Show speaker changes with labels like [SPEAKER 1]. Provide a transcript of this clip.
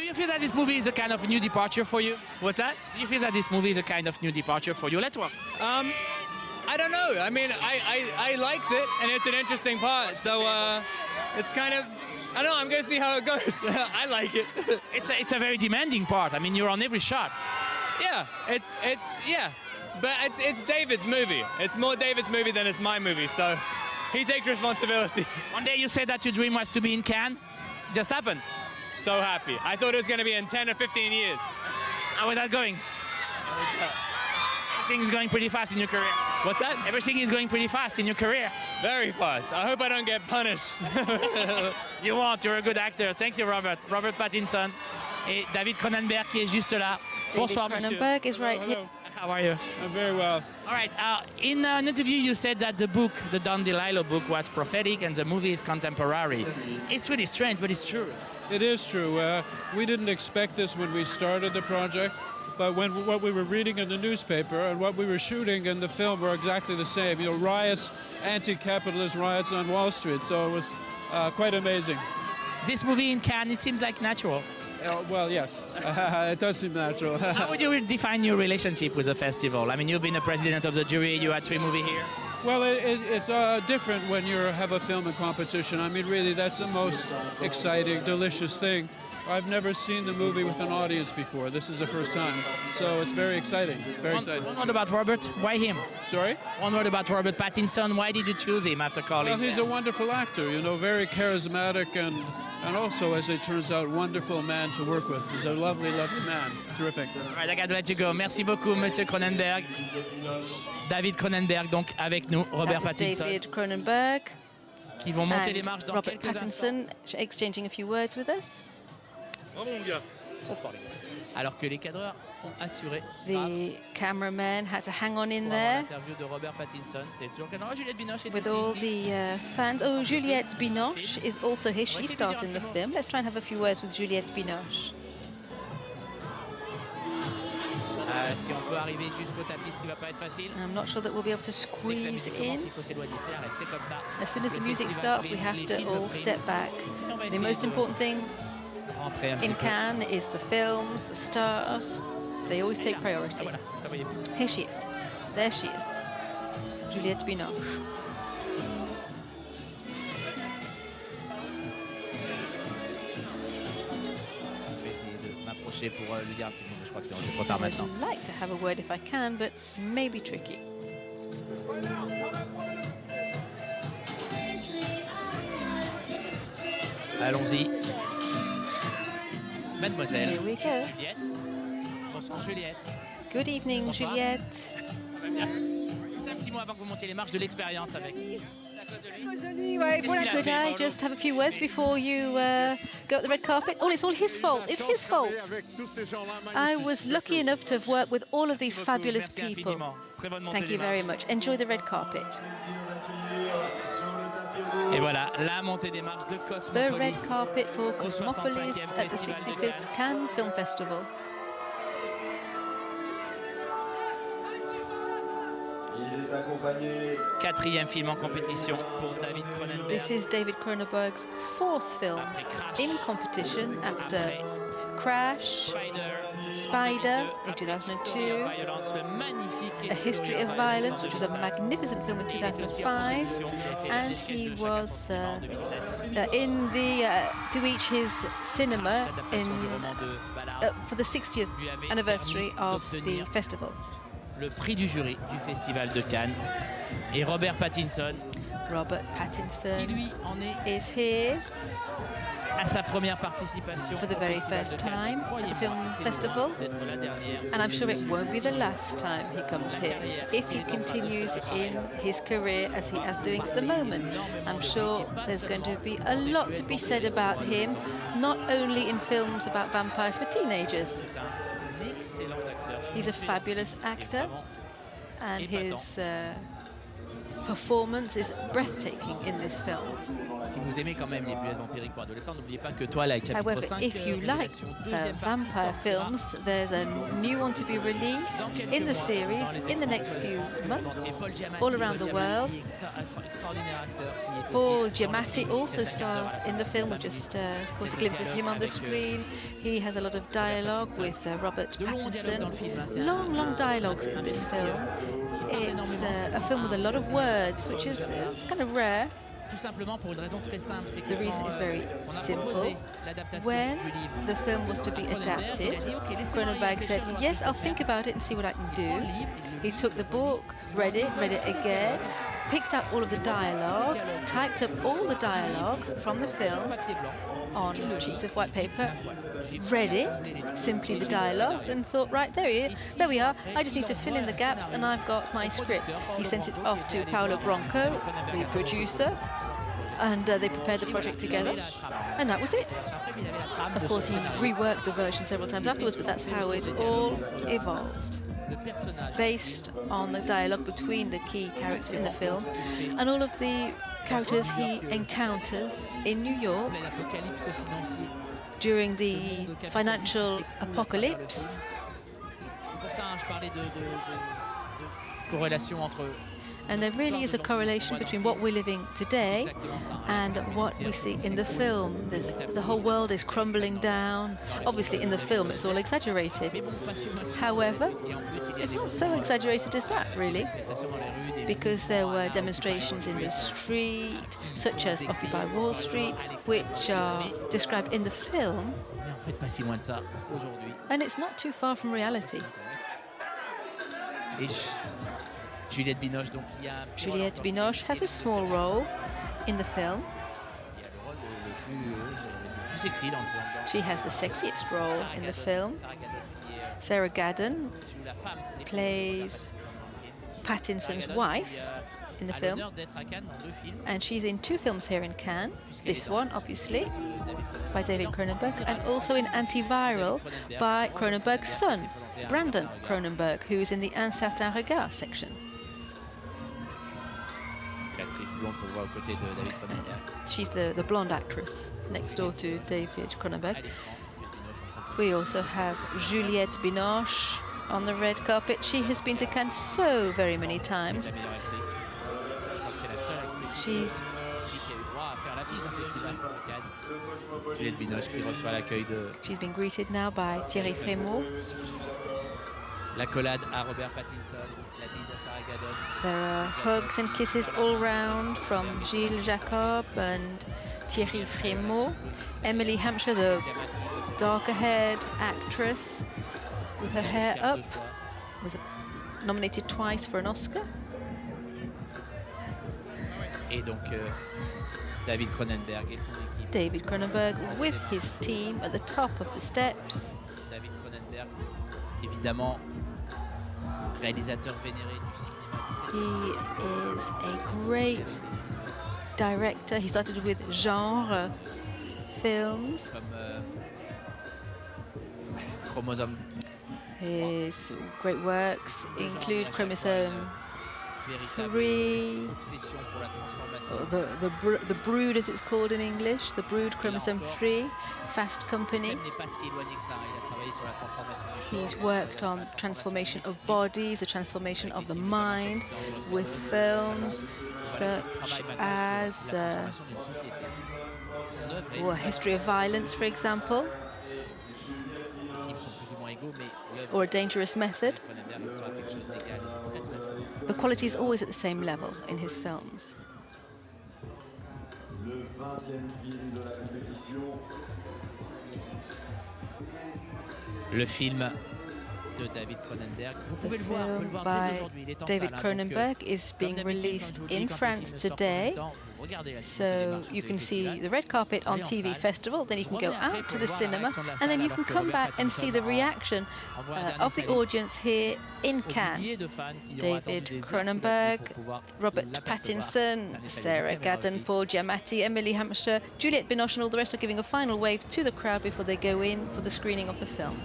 [SPEAKER 1] you feel that this movie is a kind of new departure for you?
[SPEAKER 2] What's that?
[SPEAKER 1] Do you feel that this movie is a kind of new departure for you? Let's walk.
[SPEAKER 2] I don't know. I mean, I liked it, and it's an interesting part. So it's kind of, I don't know. I'm gonna see how it goes. I like it.
[SPEAKER 1] It's a very demanding part. I mean, you're on every shot.
[SPEAKER 2] Yeah, yeah, but it's David's movie. It's more David's movie than it's my movie. So he takes responsibility.
[SPEAKER 1] One day you said that your dream was to be in Cannes. Just happened.
[SPEAKER 2] So happy. I thought it was gonna be in 10 or 15 years.
[SPEAKER 1] How is that going? Everything is going pretty fast in your career.
[SPEAKER 2] What's that?
[SPEAKER 1] Everything is going pretty fast in your career.
[SPEAKER 2] Very fast. I hope I don't get punished.
[SPEAKER 1] You won't. You're a good actor. Thank you, Robert. Robert Pattinson et David Cronenberg qui est juste là. Bonsoir,
[SPEAKER 3] David
[SPEAKER 1] monsieur.
[SPEAKER 3] Cronenberg is right here.
[SPEAKER 1] How are you?
[SPEAKER 4] I'm very well.
[SPEAKER 1] All right. In an interview, you said that the book, the Don DeLillo book, was prophetic and the movie is contemporary. It's really strange, but it's true.
[SPEAKER 4] It is true. We didn't expect this when we started the project, but what we were reading in the newspaper and what we were shooting in the film were exactly the same. You know, riots, anti-capitalist riots on Wall Street. So it was quite amazing.
[SPEAKER 1] This movie in Cannes, it seems like natural.
[SPEAKER 4] Well, yes, it does seem natural.
[SPEAKER 1] How would you define your relationship with the festival? I mean, you've been a president of the jury, you had 3 movies here.
[SPEAKER 4] Well, it's different when you have a film in competition. I mean, really, that's the most exciting, delicious thing. I've never seen the movie with an audience before. This is the first time. So it's very exciting, very exciting.
[SPEAKER 1] One word about Robert, why him?
[SPEAKER 4] Sorry?
[SPEAKER 1] One word about Robert Pattinson, why did you choose him after calling?
[SPEAKER 4] Well, he's a wonderful actor, you know, very charismatic and also, as it turns out, wonderful man to work with. He's a lovely, lovely man. Terrific.
[SPEAKER 1] All right, I got to let you go. Merci beaucoup, Monsieur Cronenberg. David Cronenberg, donc, avec nous, Robert Pattinson.
[SPEAKER 3] David Cronenberg
[SPEAKER 1] Qui vont monter les
[SPEAKER 3] and
[SPEAKER 1] marches dans
[SPEAKER 3] Robert
[SPEAKER 1] quelques instants.
[SPEAKER 3] Pattinson exchanging a few words with us.
[SPEAKER 1] Alors que les cadreurs ont assuré.
[SPEAKER 3] The cameraman had to hang on in there
[SPEAKER 1] L'interview de Robert Pattinson, c'est toujours cadreur. Juliette Binoche est
[SPEAKER 3] with
[SPEAKER 1] aussi
[SPEAKER 3] all
[SPEAKER 1] ici.
[SPEAKER 3] the fans. Oh, Juliette Binoche is also here. She stars in the film. Let's try and have a few words with Juliette Binoche.
[SPEAKER 1] Si on peut arriver jusqu'au tapis, ce qui va pas être facile.
[SPEAKER 3] I'm not sure that we'll be able to squeeze in.
[SPEAKER 1] Il faut s'éloigner, c'est arrête, c'est comme ça.
[SPEAKER 3] As soon as the music starts, we have to all step back. The most important thing in Cannes is the films, the stars. They always take priority. Here she is. There she is. Juliette Binoche.
[SPEAKER 1] Je vais essayer de m'approcher pour lui dire un petit mot, mais je crois que c'est trop tard maintenant.
[SPEAKER 3] I'd like to have a word if I can, but maybe tricky.
[SPEAKER 1] Allons-y. Mademoiselle.
[SPEAKER 3] Here we go.
[SPEAKER 1] Juliette. Bonsoir Juliette.
[SPEAKER 3] Good evening,
[SPEAKER 1] Bonsoir.
[SPEAKER 3] Juliette.
[SPEAKER 1] Ça va bien. Juste un petit mot avant que vous montiez les marches de l'expérience avec.
[SPEAKER 3] Could I just have a few words before you go up the red carpet? Oh, it's all his fault. It's his fault. I was lucky enough to have worked with all of these fabulous people. Thank you very much. Enjoy the red carpet.
[SPEAKER 1] Et voilà, la montée des marches de
[SPEAKER 3] The red
[SPEAKER 1] Cosmopolis.
[SPEAKER 3] carpet for
[SPEAKER 1] au
[SPEAKER 3] Cosmopolis
[SPEAKER 1] 65e
[SPEAKER 3] at the
[SPEAKER 1] Festival de
[SPEAKER 3] 65th Cannes Film Festival.
[SPEAKER 1] Quatrième film en compétition pour David Cronenberg.
[SPEAKER 3] This is David Cronenberg's 4th film
[SPEAKER 1] Après Crash,
[SPEAKER 3] in competition after
[SPEAKER 1] après
[SPEAKER 3] Crash, Spider in 2002,
[SPEAKER 1] Violence, le magnifique
[SPEAKER 3] A History of Violence, which was a magnificent film in 2005, and he was in the To Each His Cinema for the 60th anniversary of the festival.
[SPEAKER 1] Le prix du jury du Festival de Cannes et Robert Pattinson
[SPEAKER 3] Robert
[SPEAKER 1] qui
[SPEAKER 3] Pattinson
[SPEAKER 1] lui en est
[SPEAKER 3] is here
[SPEAKER 1] à sa première participation
[SPEAKER 3] for the
[SPEAKER 1] au
[SPEAKER 3] very
[SPEAKER 1] Festival
[SPEAKER 3] first
[SPEAKER 1] de Cannes.
[SPEAKER 3] time at the film
[SPEAKER 1] C'est
[SPEAKER 3] festival,
[SPEAKER 1] loin d'être la dernière.
[SPEAKER 3] and I'm sure it won't be the last time he comes here if he continues in his career as he is doing at the moment. I'm sure there's going to be a lot to be said about him, not only in films about vampires for teenagers. He's a fabulous actor, and his performance is breathtaking in this film.
[SPEAKER 1] Si vous aimez quand même les BL vampiriques pour adolescents, n'oubliez pas que Twilight chapitre
[SPEAKER 3] However,
[SPEAKER 1] 5,
[SPEAKER 3] if you like
[SPEAKER 1] révélation, deuxième partie
[SPEAKER 3] vampire
[SPEAKER 1] sortira
[SPEAKER 3] films, there's a new one to be
[SPEAKER 1] dans
[SPEAKER 3] released
[SPEAKER 1] quelques
[SPEAKER 3] in the
[SPEAKER 1] mois
[SPEAKER 3] series
[SPEAKER 1] dans les
[SPEAKER 3] in the
[SPEAKER 1] écrans
[SPEAKER 3] next few
[SPEAKER 1] et
[SPEAKER 3] months
[SPEAKER 1] Paul Giamatti,
[SPEAKER 3] all around the world.
[SPEAKER 1] extraordinaire acteur qui est
[SPEAKER 3] Paul
[SPEAKER 1] aussi dans le
[SPEAKER 3] Giamatti
[SPEAKER 1] film,
[SPEAKER 3] also
[SPEAKER 1] cet acteur
[SPEAKER 3] stars in the film. We just caught a
[SPEAKER 1] Cet
[SPEAKER 3] glimpse of him on the
[SPEAKER 1] dialogue
[SPEAKER 3] screen. He has a lot of dialogue with Robert
[SPEAKER 1] de longs dialogues dans le
[SPEAKER 3] Pattinson.
[SPEAKER 1] film, hein, c'est
[SPEAKER 3] Long dialogues in this film. It's a film with a lot of words, which is it's kind of rare.
[SPEAKER 1] Tout simplement pour une raison très simple, c'est que
[SPEAKER 3] The reason is very
[SPEAKER 1] on a
[SPEAKER 3] simple.
[SPEAKER 1] proposé l'adaptation
[SPEAKER 3] When
[SPEAKER 1] du livre,
[SPEAKER 3] the film was to be adapted, Cronenberg said, yes, I'll think about it and see what I can do. He took the book, read it again, picked up all of the dialogue, typed up all the dialogue from the film
[SPEAKER 1] papier blanc,
[SPEAKER 3] on sheets of white paper, read it, simply the dialogue, and thought, right, there we are. I just need to fill in the gaps and I've got my script. He sent it off to Paolo Bronco, the producer, and they prepared the project together, and that was it. Of course, he reworked the version several times afterwards, but that's how it all evolved, based on the dialogue between the key characters in the film and all of the characters he encounters in New York
[SPEAKER 1] l'apocalypse financier.
[SPEAKER 3] during the financial apocalypse.
[SPEAKER 1] C'est pour ça que je parlais de corrélation entre
[SPEAKER 3] And there really is a correlation between what we're living today and what we see in the film. The whole world is crumbling down. Obviously, in the film, it's all exaggerated. However, it's not so exaggerated as that, really, because there were demonstrations in the street, such as Occupy Wall Street, which are described in the film,
[SPEAKER 1] mais en fait pas si loin de ça aujourd'hui.
[SPEAKER 3] and it's not too far from reality.
[SPEAKER 1] Et Juliette Binoche, donc il y a un petit
[SPEAKER 3] Juliette
[SPEAKER 1] rôle
[SPEAKER 3] Binoche has a small role in the film.
[SPEAKER 1] il y a le rôle le plus sexy dans le film.
[SPEAKER 3] She has the sexiest role in the film.
[SPEAKER 1] Sarah Gadon, qui
[SPEAKER 3] Sarah Gadon
[SPEAKER 1] joue la femme
[SPEAKER 3] plays Pattinson's
[SPEAKER 1] Gadon,
[SPEAKER 3] wife in the
[SPEAKER 1] a
[SPEAKER 3] film,
[SPEAKER 1] l'honneur d'être à Cannes dans 2 films.
[SPEAKER 3] and she's in 2 films here in Cannes. This one, obviously, by David Cronenberg, and also in Antiviral by Cronenberg's son, Brandon Cronenberg, who is in the Un Certain Regard section.
[SPEAKER 1] C'est l'actrice blonde qu'on voit aux côtés de David Cronenberg.
[SPEAKER 3] She's the blonde actress next door to David Cronenberg.
[SPEAKER 1] À l'écran, Juliette Binoche en
[SPEAKER 3] We also have Juliette Binoche on the red carpet. She has been to Cannes so very many times.
[SPEAKER 1] la meilleure actrice. Je crois que c'est la seule actrice
[SPEAKER 3] She's
[SPEAKER 1] ici qui a eu droit à faire l'affiche d'un festival de Cannes. Juliette Binoche qui reçoit l'accueil de
[SPEAKER 3] She's been greeted now by Thierry Frémaux.
[SPEAKER 1] l'accolade à Robert Pattinson, la bise à Sarah Gadon.
[SPEAKER 3] There are hugs and kisses all round from Gilles Jacob and Thierry Frémaux. Emily Hampshire, the darker-haired actress with her hair up, was nominated twice for an Oscar.
[SPEAKER 1] Et donc David Cronenberg et son équipe.
[SPEAKER 3] David Cronenberg with his team at the top of the steps.
[SPEAKER 1] David Cronenberg, évidemment, réalisateur vénéré du cinéma du 7e
[SPEAKER 3] He is a great director. He started with genre films.
[SPEAKER 1] comme Chromosome
[SPEAKER 3] His great works include Chromosome
[SPEAKER 1] véritable
[SPEAKER 3] 3,
[SPEAKER 1] obsession pour la transformation.
[SPEAKER 3] or the Brood as it's called in English, the Brood Chromosome 3, Fast Company.
[SPEAKER 1] Même n'est pas si éloigné que ça. Il a travaillé sur la transformation du corps.
[SPEAKER 3] He's worked on transformation of bodies, the transformation of the mind, with films such as
[SPEAKER 1] Transformation d'une société. Son œuvre est
[SPEAKER 3] or History of Violence, for example,
[SPEAKER 1] les films sont plus ou moins égaux, mais l'œuvre
[SPEAKER 3] or A Dangerous Method.
[SPEAKER 1] de Cronenberg sera quelque chose d'égal, très très fort.
[SPEAKER 3] The quality is always at the same level in his films.
[SPEAKER 5] Le 20e film de la compétition.
[SPEAKER 1] Le film de David Cronenberg. Vous pouvez le voir, vous pouvez le
[SPEAKER 3] Film
[SPEAKER 1] voir dès
[SPEAKER 3] by
[SPEAKER 1] aujourd'hui. Il est en
[SPEAKER 3] David
[SPEAKER 1] salle, hein,
[SPEAKER 3] Cronenberg
[SPEAKER 1] donc,
[SPEAKER 3] is
[SPEAKER 1] comme
[SPEAKER 3] being
[SPEAKER 1] d'habitude,
[SPEAKER 3] released
[SPEAKER 1] quand je vous le
[SPEAKER 3] in
[SPEAKER 1] dis, quand
[SPEAKER 3] France
[SPEAKER 1] le film sort en
[SPEAKER 3] today.
[SPEAKER 1] même temps, vous regardez la
[SPEAKER 3] So
[SPEAKER 1] démarche
[SPEAKER 3] you
[SPEAKER 1] du
[SPEAKER 3] can see
[SPEAKER 1] festival.
[SPEAKER 3] the red carpet on
[SPEAKER 1] Allez en
[SPEAKER 3] TV
[SPEAKER 1] salle.
[SPEAKER 3] festival, then you can go
[SPEAKER 1] Revenez après
[SPEAKER 3] out to
[SPEAKER 1] pour
[SPEAKER 3] the
[SPEAKER 1] voir la
[SPEAKER 3] cinema,
[SPEAKER 1] réaction de la
[SPEAKER 3] and
[SPEAKER 1] salle
[SPEAKER 3] then you
[SPEAKER 1] alors
[SPEAKER 3] can
[SPEAKER 1] que
[SPEAKER 3] come
[SPEAKER 1] Robert
[SPEAKER 3] back and see the
[SPEAKER 1] Pattinson
[SPEAKER 3] reaction
[SPEAKER 1] envoie un dernier
[SPEAKER 3] of the
[SPEAKER 1] salut
[SPEAKER 3] audience here in
[SPEAKER 1] aux
[SPEAKER 3] Cannes.
[SPEAKER 1] milliers de fans qui auront attendu
[SPEAKER 3] David
[SPEAKER 1] des heures
[SPEAKER 3] Cronenberg,
[SPEAKER 1] pour pouvoir
[SPEAKER 3] Robert
[SPEAKER 1] l'apercevoir.
[SPEAKER 3] Pattinson,
[SPEAKER 1] Dernier salut de
[SPEAKER 3] Sarah
[SPEAKER 1] caméra
[SPEAKER 3] Gadon,
[SPEAKER 1] aussi.
[SPEAKER 3] Paul Giamatti, Emily Hampshire, Juliette Binoche, and all the rest are giving a final wave to the crowd before they go in for the screening of the film.